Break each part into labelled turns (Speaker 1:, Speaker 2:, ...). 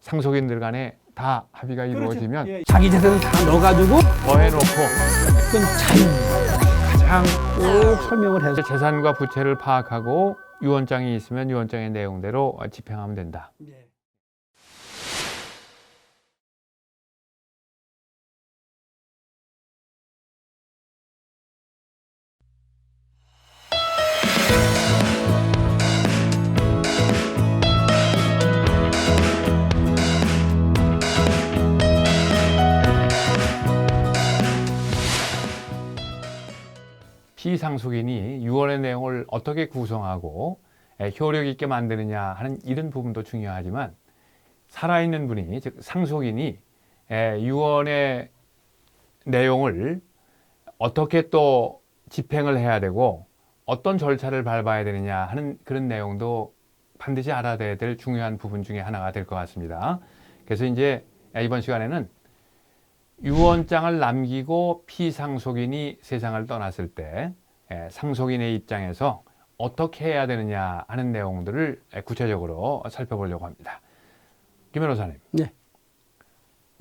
Speaker 1: 상속인들 간에 다 합의가 이루어지면
Speaker 2: 예, 자기 재산을 다 넣어가지고
Speaker 1: 더해놓고
Speaker 2: 그건 자유입니다.
Speaker 1: 가장
Speaker 2: 꼭 설명을 해서.
Speaker 1: 재산과 부채를 파악하고 유언장이 있으면 유언장의 내용대로 집행하면 된다.
Speaker 2: 예.
Speaker 1: 피상속인이 유언의 내용을 어떻게 구성하고 효력 있게 만드느냐 하는 이런 부분도 중요하지만 살아있는 분이, 즉 상속인이 유언의 내용을 어떻게 또 집행을 해야 되고 어떤 절차를 밟아야 되느냐 하는 그런 내용도 반드시 알아야 될 중요한 부분 중에 하나가 될 것 같습니다. 그래서 이제 이번 시간에는 유언장을 남기고 피상속인이 세상을 떠났을 때 상속인의 입장에서 어떻게 해야 되느냐 하는 내용들을 구체적으로 살펴보려고 합니다. 김 변호사님,
Speaker 2: 네.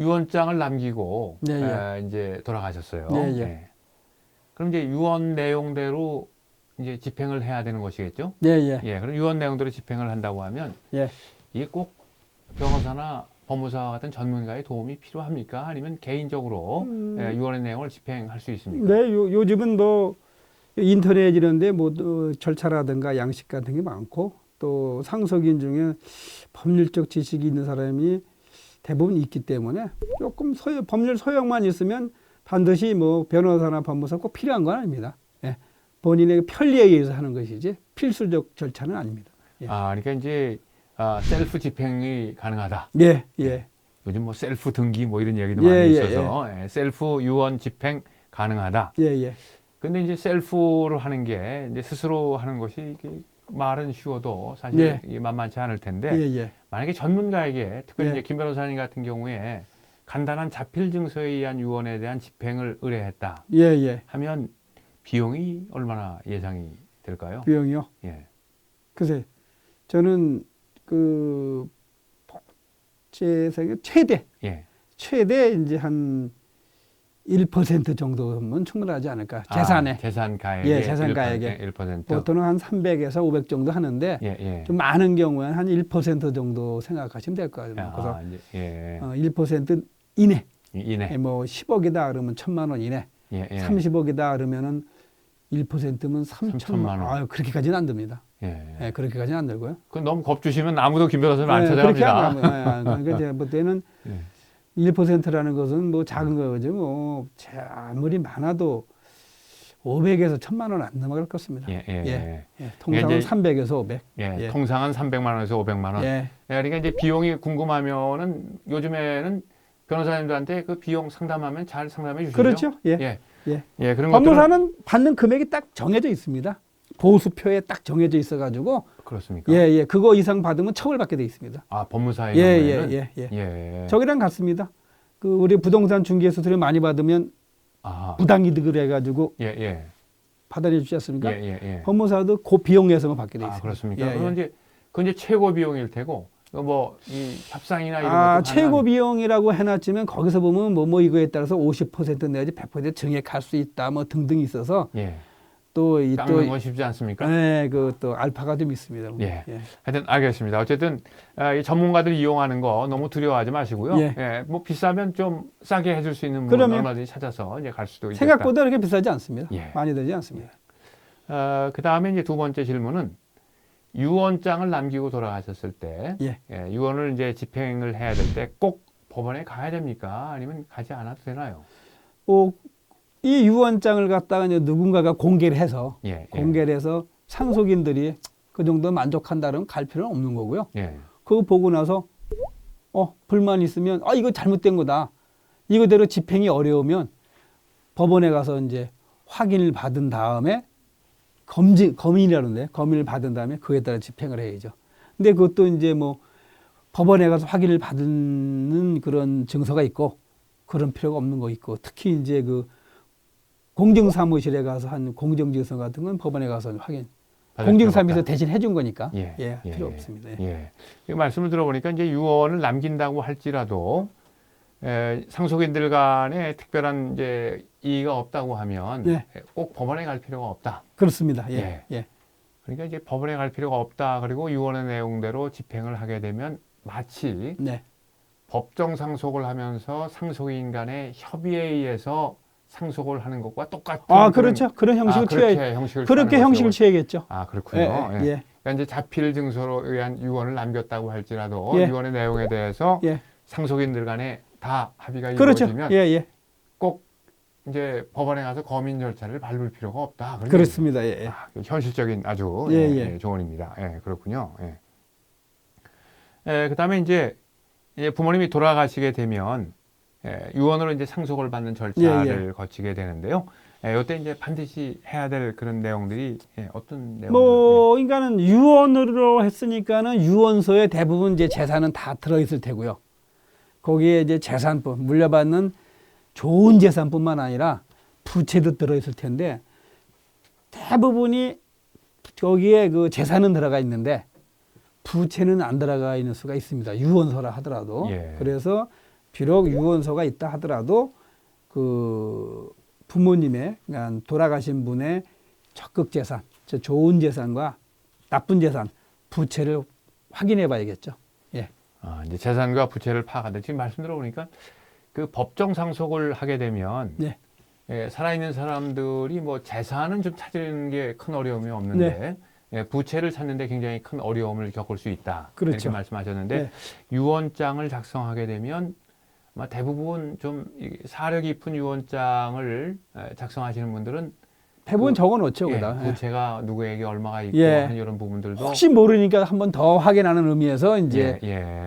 Speaker 1: 유언장을 남기고
Speaker 2: 네,
Speaker 1: 이제 돌아가셨어요.
Speaker 2: 네, 예.
Speaker 1: 그럼 이제 유언 내용대로 이제 집행을 해야 되는 것이겠죠?
Speaker 2: 예, 예.
Speaker 1: 그럼 유언 내용대로 집행을 한다고 하면
Speaker 2: 예.
Speaker 1: 이게 꼭 변호사나 법무사와 같은 전문가의 도움이 필요합니까? 아니면 개인적으로 유언의 내용을 집행할 수 있습니까?
Speaker 2: 네, 요즘은 뭐 인터넷 이런데 뭐 절차라든가 양식 같은 게 많고 또 상속인 중에 법률적 지식이 있는 사람이 대부분 있기 때문에 조금 법률 소양만 있으면 반드시 뭐 변호사나 법무사 꼭 필요한 건 아닙니다. 예. 본인의 편리에 의해서 하는 것이지 필수적 절차는 아닙니다. 예.
Speaker 1: 그러니까 이제 셀프 집행이 가능하다.
Speaker 2: 예, 예.
Speaker 1: 요즘 뭐 셀프 등기 뭐 이런 얘기도
Speaker 2: 예,
Speaker 1: 많이
Speaker 2: 예,
Speaker 1: 있어서 셀프 유언 집행 가능하다.
Speaker 2: 예, 예.
Speaker 1: 근데 이제 셀프로 하는 게 이제 스스로 하는 것이 말은 쉬워도 사실
Speaker 2: 예.
Speaker 1: 이게 만만치 않을 텐데
Speaker 2: 예, 예.
Speaker 1: 만약에 전문가에게 특별히
Speaker 2: 예.
Speaker 1: 이제 김 변호사님 같은 경우에 간단한 자필 증서에 의한 유언에 대한 집행을 의뢰했다
Speaker 2: 예, 예.
Speaker 1: 하면 비용이 얼마나 예상이 될까요?
Speaker 2: 비용이요?
Speaker 1: 예.
Speaker 2: 글쎄, 저는 제 생각에 최대 이제 한 1% 정도면 충분하지 않을까. 재산에.
Speaker 1: 재산 가액의
Speaker 2: 예, 재산 가액에.
Speaker 1: 1%.
Speaker 2: 보통은 한 300에서 500 정도 하는데
Speaker 1: 예.
Speaker 2: 좀 많은 경우에는 한 1% 정도 생각하시면 될 것 같아요. 그래서
Speaker 1: 예.
Speaker 2: 1% 이내.
Speaker 1: 이내.
Speaker 2: 뭐 10억이다 그러면 1,000만 원 이내.
Speaker 1: 예.
Speaker 2: 30억이다 그러면은 1%면 3천만 원.
Speaker 1: 원.
Speaker 2: 그렇게까지는 안 듭니다.
Speaker 1: 예.
Speaker 2: 예, 그렇게까지는 안 들고요.
Speaker 1: 그 너무 겁주시면 아무도 김 변호사님 안
Speaker 2: 그렇게
Speaker 1: 찾아갑니다.
Speaker 2: 안 그러니까 제가 볼 때는
Speaker 1: 예.
Speaker 2: 1%라는 것은 뭐 작은 거죠. 뭐 아무리 많아도 500에서 1,000만 원 안 넘어갈 것 같습니다.
Speaker 1: 예.
Speaker 2: 통상은
Speaker 1: 이제
Speaker 2: 300에서 500.
Speaker 1: 예. 통상은 300만 원에서 500만 원.
Speaker 2: 예.
Speaker 1: 그러니까 이제 비용이 궁금하면은 요즘에는 변호사님들한테 그 비용 상담하면 잘 상담해 주시죠.
Speaker 2: 그렇죠. 예.
Speaker 1: 그런 것들은
Speaker 2: 법무사는 받는 금액이 딱 정해져 있습니다. 보수표에 딱 정해져 있어가지고
Speaker 1: 그렇습니까?
Speaker 2: 예. 그거 이상 받으면 처벌받게 돼 있습니다.
Speaker 1: 법무사의 경우에는
Speaker 2: 예. 저기랑 같습니다. 우리 부동산 중개 수수료 많이 받으면 부당이득을 해가지고 받아내 주지 않습니까? 법무사도 그 비용에서만 받게 돼 있습니다.
Speaker 1: 그렇습니까? 그건 이제 최고 비용일 테고 뭐 이 협상이나 이런 것도
Speaker 2: 최고 비용이라고 해놨지만 거기서 보면 뭐 이거에 따라서 50% 내지 100% 증액할 수 있다 뭐 등등 있어서
Speaker 1: 깎는 건 쉽지 않습니까?
Speaker 2: 네, 또 알파가 좀 있습니다.
Speaker 1: 하여튼 알겠습니다. 어쨌든 이 전문가들 이용하는 거 너무 두려워하지 마시고요. 뭐 비싸면 좀 싸게 해줄 수 있는 분 얼마든지 찾아서 이제 갈 수도 있겠다.
Speaker 2: 생각보다 그렇게 비싸지 않습니다.
Speaker 1: 예.
Speaker 2: 많이 들지 않습니다.
Speaker 1: 그 다음에 이제 두 번째 질문은 유언장을 남기고 돌아가셨을 때 유언을 이제 집행을 해야 될 때 꼭 법원에 가야 됩니까? 아니면 가지 않아도 되나요?
Speaker 2: 이 유언장을 갖다가 이제 누군가가 공개를 해서 공개를 해서 상속인들이 그 정도 만족한다면 갈 필요는 없는 거고요. 그거 보고 나서 불만 있으면 이거 잘못된 거다. 이거대로 집행이 어려우면 법원에 가서 이제 확인을 받은 다음에 검인을 받은 다음에 그에 따라 집행을 해야죠. 근데 그것도 이제 뭐 법원에 가서 확인을 받는 그런 증서가 있고 그런 필요가 없는 거 있고 특히 이제 공정사무실에 가서 한 공정증서 같은 건 법원에 가서 확인
Speaker 1: 받을
Speaker 2: 공증사무소
Speaker 1: 필요가 없다.
Speaker 2: 대신 해준 거니까
Speaker 1: 예,
Speaker 2: 필요 없습니다.
Speaker 1: 예. 이 말씀을 들어보니까 이제 유언을 남긴다고 할지라도 상속인들 간에 특별한 이제 이의가 없다고 하면
Speaker 2: 예.
Speaker 1: 꼭 법원에 갈 필요가 없다.
Speaker 2: 그렇습니다.
Speaker 1: 예.
Speaker 2: 예.
Speaker 1: 그러니까 이제 법원에 갈 필요가 없다. 그리고 유언의 내용대로 집행을 하게 되면 마치
Speaker 2: 네.
Speaker 1: 법정 상속을 하면서 상속인 간의 협의에 의해서 상속을 하는 것과 똑같은
Speaker 2: 그렇죠. 그런 형식을
Speaker 1: 그렇게 형식을
Speaker 2: 그렇게
Speaker 1: 취하는
Speaker 2: 형식을
Speaker 1: 것으로.
Speaker 2: 취해야겠죠.
Speaker 1: 그렇군요.
Speaker 2: 예. 예.
Speaker 1: 그러니까 이제 자필 증서로 의한 유언을 남겼다고 할지라도
Speaker 2: 예.
Speaker 1: 유언의 내용에 대해서
Speaker 2: 예.
Speaker 1: 상속인들 간에 다 합의가
Speaker 2: 그렇죠.
Speaker 1: 이루어지면
Speaker 2: 예.
Speaker 1: 꼭 이제 법원에 가서 검인 절차를 밟을 필요가 없다. 그런
Speaker 2: 그렇습니다. 예.
Speaker 1: 현실적인 아주
Speaker 2: 예.
Speaker 1: 조언입니다. 그렇군요. 그다음에 이제 부모님이 돌아가시게 되면 유언으로 이제 상속을 받는 절차를 거치게 되는데요. 이때 이제 반드시 해야 될 그런 내용들이 어떤 내용들?
Speaker 2: 그러니까는 유언으로 했으니까는 유언서에 대부분 이제 재산은 다 들어있을 테고요. 거기에 이제 재산뿐 물려받는 좋은 재산뿐만 아니라 부채도 들어있을 텐데 대부분이 거기에 그 재산은 들어가 있는데 부채는 안 들어가 있는 수가 있습니다. 유언서라 하더라도. 그래서 비록 유언서가 있다 하더라도 그 부모님의 그러니까 돌아가신 분의 적극 재산, 좋은 재산과 나쁜 재산, 부채를 확인해 봐야겠죠.
Speaker 1: 이제 재산과 부채를 파악하는데 지금 말씀 들어보니까 그 법정 상속을 하게 되면 살아있는 사람들이 뭐 재산은 좀 찾는 게 큰 어려움이 없는데 부채를 찾는데 굉장히 큰 어려움을 겪을 수 있다.
Speaker 2: 그렇죠.
Speaker 1: 이렇게 말씀하셨는데 유언장을 작성하게 되면 아마 대부분 좀 사려 깊은 유언장을 작성하시는 분들은
Speaker 2: 대부분 적어놓죠.
Speaker 1: 부채가 누구에게 얼마가 있고 하는 이런 부분들도
Speaker 2: 혹시 모르니까 한 번 더 확인하는 의미에서 이제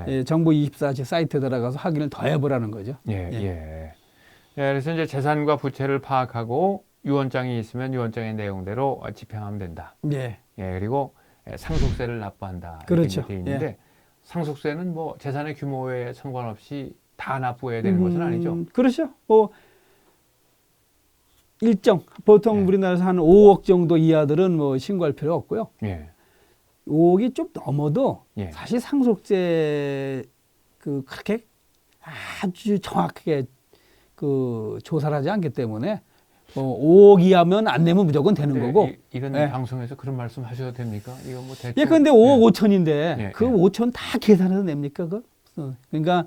Speaker 2: 정부24 사이트에 들어가서 확인을 더 해보라는 거죠.
Speaker 1: 그래서 이제 재산과 부채를 파악하고 유언장이 있으면 유언장의 내용대로 집행하면 된다. 그리고 상속세를 납부한다.
Speaker 2: 그렇죠.
Speaker 1: 이렇게 돼 있는데 상속세는 뭐 재산의 규모에 상관없이 다 납부해야 되는 것은 아니죠.
Speaker 2: 그렇죠. 뭐 일정 보통 우리나라에서 한 5억 정도 이하들은 뭐 신고할 필요 없고요. 5억이 좀 넘어도 사실 상속세 그렇게 아주 정확하게 그 조사를 하지 않기 때문에 5억 이하면 안 내면 무조건 되는 거고.
Speaker 1: 이런 방송에서 그런 말씀 하셔도 됩니까? 이거 뭐 대충.
Speaker 2: 근데 5억 5천인데 그 5천 다 계산해서 냅니까? 그러니까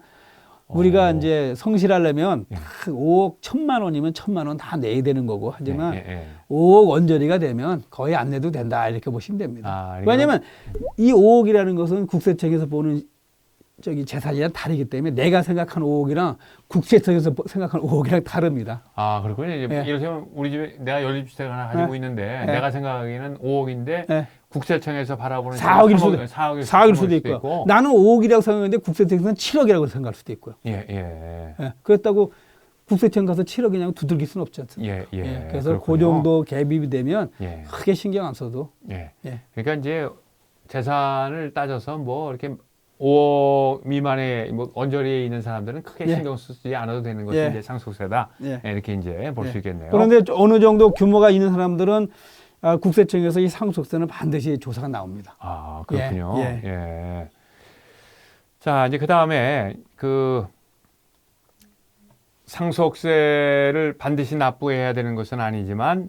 Speaker 2: 우리가 이제 성실하려면 5억 1,000만 원이면 1,000만 원 다 내야 되는 거고 하지만 5억 언저리가 되면 거의 안 내도 된다 이렇게 보시면 됩니다. 왜냐하면 이 5억이라는 것은 국세청에서 보는 재산이랑 다르기 때문에 내가 생각하는 5억이랑 국세청에서 생각하는 5억이랑 다릅니다.
Speaker 1: 그렇군요. 이렇게 우리 집에 내가 연립주택 하나 가지고 있는데 내가 생각하기에는 5억인데 국세청에서 바라보는
Speaker 2: 4억일 수도 있고 나는 5억이라고 생각했는데 국세청에서는 7억이라고 생각할 수도 있고요. 그렇다고 국세청 가서 7억이냐고 두들길 수는 없지 않습니까? 그래서 그렇군요. 그 정도 갭이 되면 크게 신경 안 써도.
Speaker 1: 그러니까 이제 재산을 따져서 뭐 이렇게 5억 미만의 뭐 언저리에 있는 사람들은 크게 신경 쓰지 않아도 되는 것이 이제 상속세다. 이렇게 이제 볼 수 있겠네요.
Speaker 2: 그런데 어느 정도 규모가 있는 사람들은 국세청에서 이 상속세는 반드시 조사가 나옵니다.
Speaker 1: 그렇군요. 자, 이제 그 다음에 그 상속세를 반드시 납부해야 되는 것은 아니지만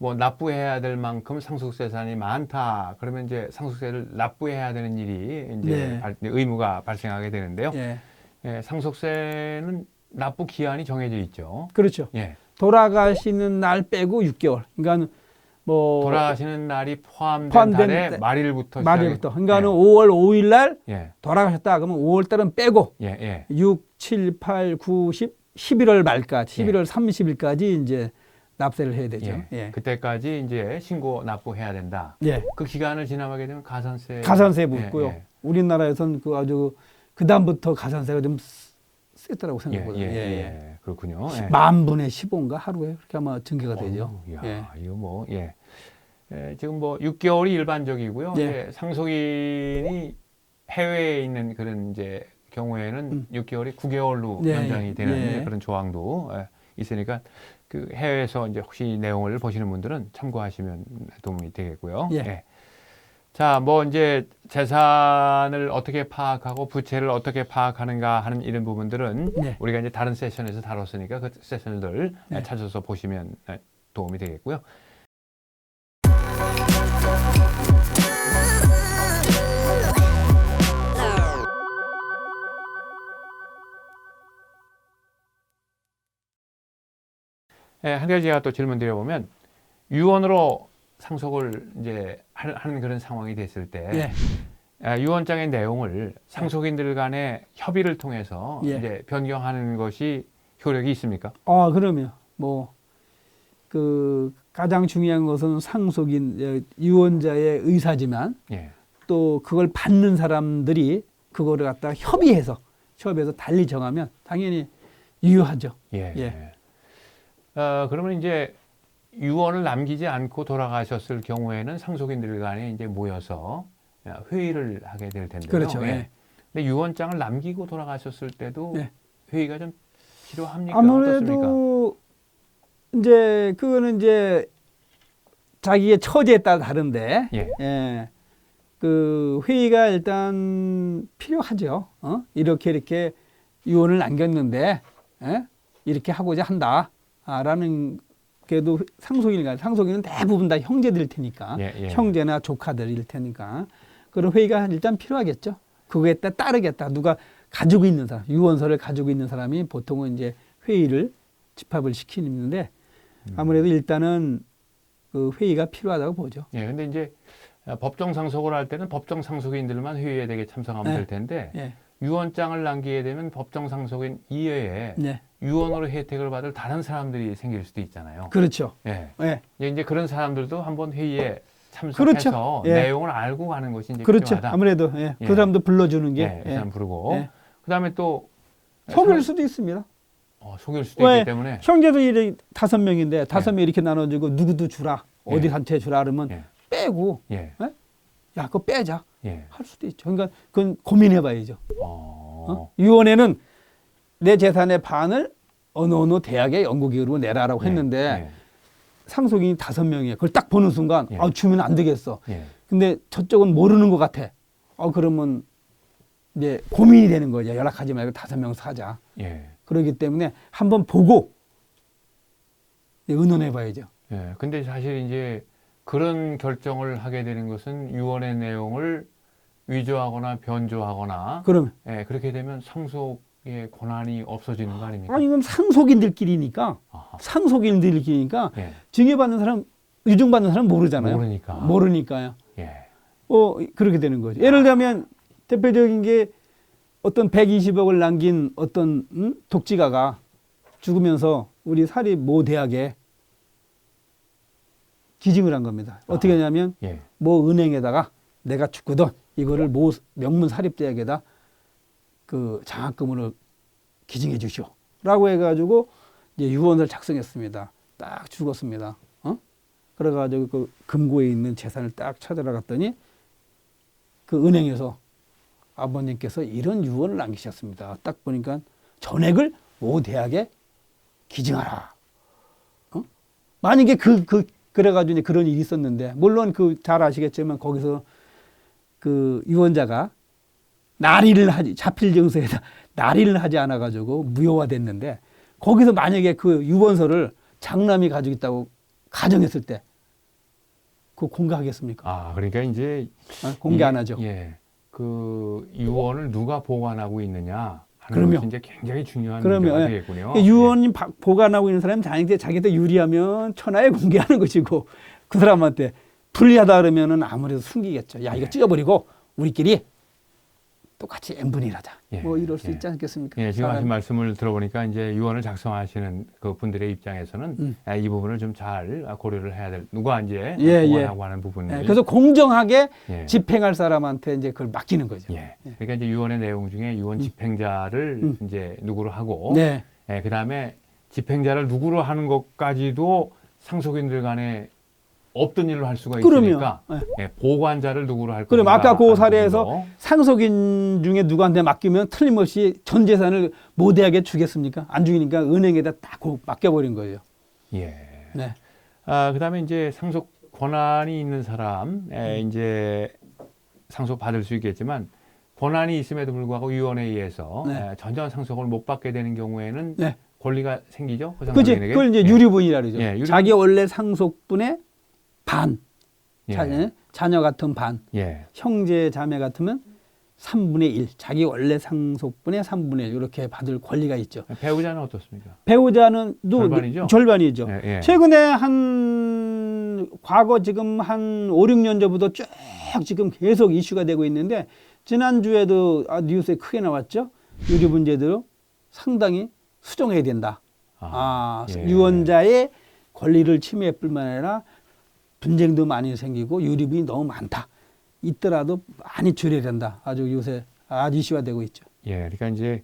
Speaker 1: 뭐 납부해야 될 만큼 상속재산이 많다. 그러면 이제 상속세를 납부해야 되는 일이 이제 의무가 발생하게 되는데요. 상속세는 납부 기한이 정해져 있죠.
Speaker 2: 그렇죠. 돌아가시는 날 빼고 6개월. 그러니까 뭐
Speaker 1: 돌아가시는 날이 포함된 달에 말일부터.
Speaker 2: 그러니까는 5월 5일 날 돌아가셨다. 그러면 5월 달은 빼고 6, 7, 8, 9, 10, 11월 말까지 11월 30일까지 이제 납세를 해야 되죠.
Speaker 1: 그때까지 이제 신고 납부해야 된다. 그 기간을 지나가게 되면
Speaker 2: 가산세 묻고요. 우리나라에서는 그 아주 그 다음부터 가산세가 좀 세더라고 생각보다.
Speaker 1: 그렇군요.
Speaker 2: 10,000분의 15인가 하루에 그렇게 아마 증가가 되죠.
Speaker 1: 이거 뭐 지금 뭐 6개월이 일반적이고요. 상속인이 해외에 있는 그런 이제 경우에는 6개월이 9개월로 연장이 되는 그런 조항도 있으니까 그 해외에서 이제 혹시 내용을 보시는 분들은 참고하시면 도움이 되겠고요. 자, 뭐 이제 재산을 어떻게 파악하고 부채를 어떻게 파악하는가 하는 이런 부분들은
Speaker 2: 네.
Speaker 1: 우리가 이제 다른 세션에서 다뤘으니까 그 세션들
Speaker 2: 네.
Speaker 1: 찾아서 보시면 도움이 되겠고요. 한 가지 제가 또 질문 드려보면 유언으로 상속을 이제 하는 그런 상황이 됐을 때 유언장의 내용을 상속인들 간의 협의를 통해서 이제 변경하는 것이 효력이 있습니까?
Speaker 2: 그러면 뭐 그 가장 중요한 것은 상속인 유언자의 의사지만 또 그걸 받는 사람들이 그거를 갖다 협의해서 달리 정하면 당연히 유효하죠.
Speaker 1: 그러면 이제 유언을 남기지 않고 돌아가셨을 경우에는 상속인들 간에 이제 모여서 회의를 하게 될 텐데요.
Speaker 2: 그렇죠.
Speaker 1: 근데 유언장을 남기고 돌아가셨을 때도 회의가 좀 필요합니까?
Speaker 2: 아무래도
Speaker 1: 어떻습니까?
Speaker 2: 이제 그거는 이제 자기의 처지에 따라 다른데 그 회의가 일단 필요하죠. 이렇게 유언을 남겼는데 이렇게 하고자 한다라는 그래도 상속인은 대부분 다 형제들일 테니까 형제나 조카들일 테니까 그런 회의가 일단 필요하겠죠. 그거에 따르겠다. 누가 가지고 있는 사람, 유언서를 가지고 있는 사람이 보통은 이제 회의를 집합을 시키는데 아무래도 일단은 그 회의가 필요하다고 보죠.
Speaker 1: 근데 이제 법정 상속을 할 때는 법정 상속인들만 회의에 되게 참석하면 될 텐데 유언장을 남기게 되면 법정 상속인 이외에 유언으로 혜택을 받을 다른 사람들이 생길 수도 있잖아요.
Speaker 2: 그렇죠.
Speaker 1: 이제 그런 사람들도 한번 회의에 참석해서 내용을 알고 가는 것이 이제 필요하다.
Speaker 2: 아무래도 그 사람도 불러주는 게
Speaker 1: 그 사람 부르고 그다음에 또
Speaker 2: 속일 수도 있습니다.
Speaker 1: 속일 수도 있기 때문에
Speaker 2: 형제들이 5명인데 5명 이렇게 나눠주고 누구도 주라 어디 한테 주라 그러면 빼고 야 그거 빼자 할 수도 있죠. 그러니까 그건 고민해봐야죠. 유언에는 내 재산의 반을 어느 대학의 연구기구로 내라라고 했는데 상속인이 5명이에요. 그걸 딱 보는 순간 주면 안 되겠어. 근데 저쪽은 모르는 것 같아. 그러면 이제 고민이 되는 거죠. 연락하지 말고 5명 사자. 그렇기 때문에 한번 보고 의논해 봐야죠.
Speaker 1: 근데 사실 이제 그런 결정을 하게 되는 것은 유언의 내용을 위조하거나 변조하거나
Speaker 2: 그러면
Speaker 1: 그렇게 되면 상속의 권한이 없어지는 거 아닙니까?
Speaker 2: 아니 그럼 상속인들끼리니까 증여받는 사람 유증받는 사람 모르잖아요. 모르니까요. 그렇게 되는 거죠. 예를 들면 대표적인 게 어떤 120억을 남긴 어떤 독지가가 죽으면서 우리 사립 모 대학에 기증을 한 겁니다. 어떻게 하냐면 모 은행에다가 내가 죽거든 이거를 모 명문 사립대학에다 그 장학금으로 기증해 주시오라고 해가지고 이제 유언을 작성했습니다. 딱 죽었습니다. 그래가지고 그 금고에 있는 재산을 딱 찾아갔더니 그 은행에서 아버님께서 이런 유언을 남기셨습니다. 딱 보니까 전액을 모 대학에 기증하라. 만약에 그래가지고 이제 그런 일이 있었는데, 물론 잘 아시겠지만 거기서 그 유언자가 잡힐 증서에다 날인을 하지 않아가지고 무효화됐는데, 거기서 만약에 그 유언서를 장남이 가지고 있다고 가정했을 때, 그거 공개하겠습니까?
Speaker 1: 그러니까 이제
Speaker 2: 공개 안 하죠.
Speaker 1: 그 유언을 누가 보관하고 있느냐 하는 것이 이제 굉장히 중요한 문제가 되겠군요.
Speaker 2: 유언이 보관하고 있는 사람이 자기한테 유리하면 천하에 공개하는 것이고 그 사람한테 불리하다 그러면은 아무래도 숨기겠죠. 야 이거 찢어버리고 우리끼리 똑같이 n분의 1하자. 뭐 이럴 수 있지 않겠습니까?
Speaker 1: 지금 하신 말씀을 들어보니까 이제 유언을 작성하시는 그 분들의 입장에서는 이 부분을 좀 잘 고려를 해야 될 누가 이제 보관하고 하는 부분을
Speaker 2: 그래서 공정하게 집행할 사람한테 이제 그걸 맡기는 거죠.
Speaker 1: 그러니까 이제 유언의 내용 중에 유언 집행자를 이제 누구로 하고 그다음에 집행자를 누구로 하는 것까지도 상속인들 간에 없던 일로 할 수가 있으니까 보관자를 누구로 할
Speaker 2: 그럼 아까 그 사례에서 상속인 중에 누구한테 맡기면 틀림없이 전 재산을 모 대학에 주겠습니까? 안 주니까 은행에다 딱 맡겨버린 거예요.
Speaker 1: 그다음에 이제 상속 권한이 있는 사람, 이제 상속 받을 수 있겠지만 권한이 있음에도 불구하고 위원회의에서
Speaker 2: 네.
Speaker 1: 전혀 상속을 못 받게 되는 경우에는
Speaker 2: 네.
Speaker 1: 권리가 생기죠. 그
Speaker 2: 그지?
Speaker 1: 상속인에게.
Speaker 2: 그걸 이제
Speaker 1: 예.
Speaker 2: 유류분이라 그러죠.
Speaker 1: 예, 유류분.
Speaker 2: 자기 원래 상속분의 반,
Speaker 1: 예.
Speaker 2: 자녀 같은 반,
Speaker 1: 예.
Speaker 2: 형제 자매 같으면 3분의 1, 자기 원래 상속분의 3분의 1 이렇게 받을 권리가 있죠.
Speaker 1: 배우자는 어떻습니까?
Speaker 2: 배우자는
Speaker 1: 절반이죠?
Speaker 2: 절반이죠.
Speaker 1: 예, 예.
Speaker 2: 최근에 과거 지금 한 5, 6년 전부터 쭉 지금 계속 이슈가 되고 있는데 지난주에도 뉴스에 크게 나왔죠. 유류분 제도로 상당히 수정해야 된다.
Speaker 1: 예.
Speaker 2: 유언자의 권리를 침해할 뿐만 아니라 분쟁도 많이 생기고 유류분이 너무 많다. 있더라도 많이 줄여야 된다. 아주 요새 아주 이슈가 되고 있죠.
Speaker 1: 예, 그러니까 이제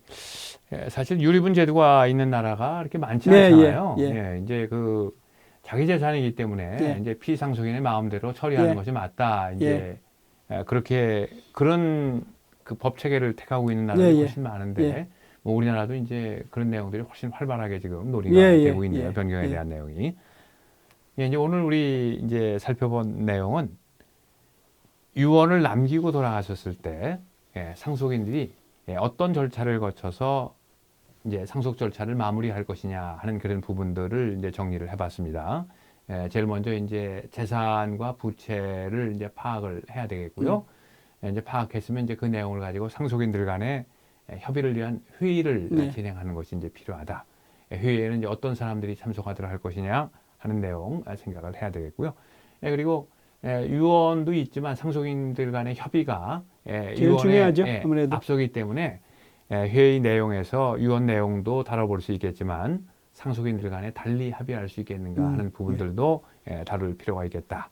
Speaker 1: 사실 유리분 제도가 있는 나라가 그렇게 많지
Speaker 2: 네,
Speaker 1: 않잖아요.
Speaker 2: 예, 예.
Speaker 1: 예, 이제 그 자기 재산이기 때문에
Speaker 2: 예.
Speaker 1: 이제 피상속인의 마음대로 처리하는
Speaker 2: 예.
Speaker 1: 것이 맞다. 이제 그렇게 그런 그 법 체계를 택하고 있는 나라들이
Speaker 2: 예, 예.
Speaker 1: 훨씬 많은데
Speaker 2: 예.
Speaker 1: 뭐 우리나라도 이제 그런 내용들이 훨씬 활발하게 지금 논의가
Speaker 2: 예, 예,
Speaker 1: 되고 있네요.
Speaker 2: 예.
Speaker 1: 변경에
Speaker 2: 예.
Speaker 1: 대한 내용이. 예, 이제 오늘 우리 이제 살펴본 내용은 유언을 남기고 돌아가셨을 때 상속인들이 어떤 절차를 거쳐서 이제 상속 절차를 마무리할 것이냐 하는 그런 부분들을 이제 정리를 해봤습니다. 제일 먼저 이제 재산과 부채를 이제 파악을 해야 되겠고요. 이제 파악했으면 이제 그 내용을 가지고 상속인들 간에 협의를 위한 회의를
Speaker 2: 네.
Speaker 1: 진행하는 것이 이제 필요하다. 회의에는 이제 어떤 사람들이 참석하도록 할 것이냐 하는 내용 생각을 해야 되겠고요. 그리고 유언도 있지만 상속인들 간의 협의가
Speaker 2: 제일 중요하죠. 아무래도.
Speaker 1: 앞서기 때문에 회의 내용에서 유언 내용도 다뤄볼 수 있겠지만 상속인들 간에 달리 합의할 수 있겠는가 하는 부분들도 다룰 필요가 있겠다.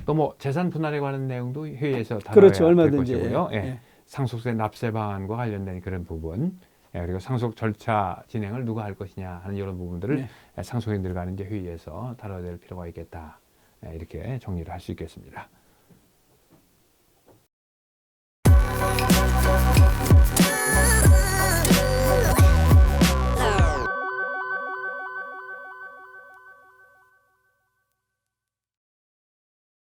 Speaker 1: 또 뭐 재산 분할에 관한 내용도 회의에서 다뤄야
Speaker 2: 그렇죠.
Speaker 1: 될
Speaker 2: 얼마든지.
Speaker 1: 것이고요.
Speaker 2: 예.
Speaker 1: 상속세 납세 방안과 관련된 그런 부분, 그리고 상속 절차 진행을 누가 할 것이냐 하는 이런 부분들을 상속인들 간의 이제 회의에서 다뤄야 될 필요가 있겠다. 이렇게 정리를 할 수 있겠습니다.